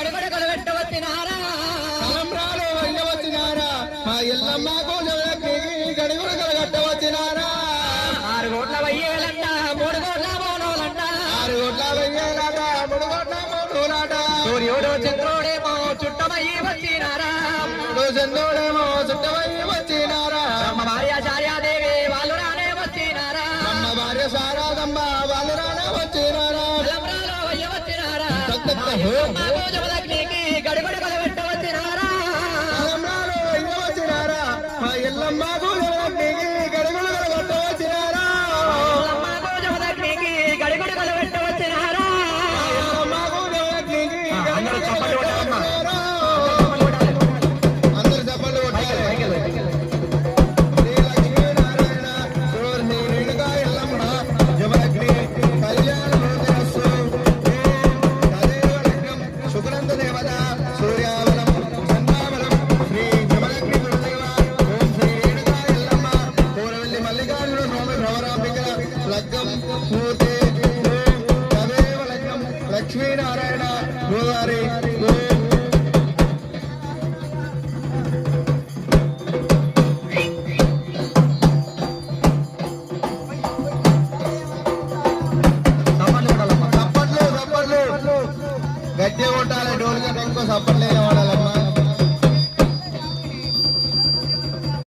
గడిగడగలు పెట్టవచ్చినారా తలంబ్రాలు వెయ్యవచ్చినారా మా ఎల్లమ్మ కోజలకి గడిగడగలు కట్టవచ్చినారా 6 కోట్ల వెయ్యేలంట 3 కోట్ల మోనోలంట 6 కోట్ల వెయ్యేలాట 3 కోట్ల మోనోలాట సూర్యుడు చంద్రుడేమో చుట్టమయ్యి వచ్చినారా చంద్రుడేమో చుట్టమయ్యి వచ్చినారా అమ్మ భార్య చార్యాదేవి వాళ్ళు రానే వచ్చినారా అమ్మ భార్య సారాదమ్మ వాళ్ళు రానే వచ్చినారా తలంబ్రాలు వెయ్యవచ్చినారా భోజమలగ్నికి గడిగడగలు పెట్టవచ్చినారా తలంబ్రాలు వెయ్యవచ్చినారా మా ఎల్లమ్మ కోజలకి గడిగడగలు కట్టవచ్చినారా అమ్మ భోజమలగ్నికి గడిగడగలు పెట్టవచ్చినారా ఎల్లమ్మ కోజలకి అందరూ చప్పట్లు కొట్టాలమ్మా. అందరూ చప్పట్లు కొట్టాలి శ్రీ లక్ష్మీనారాయణ శ్రీ రేణుకా ఎల్లమ్మ జమలగ్ని కళ్యాణమూర్తిరస్సు తదేవ లగ్నం శుక్రంత దేవత సూర్యావలం చంద్రావలం శ్రీ జమలగ్ని గురుదేవ ఓం శ్రీ రేణుకా ఎల్లమ్మ కోరవెల్లి మల్లికార్జున స్వామి భ్రవరాంబిక లగ్గం పూర్తి ఓం తదేవ లగ్నం లక్ష్మీనారాయణ గోదారి ఓం చప్పట్లు గట్టి కొట్టాలి డోల్ గట్ట ఇంకో చప్పట్లు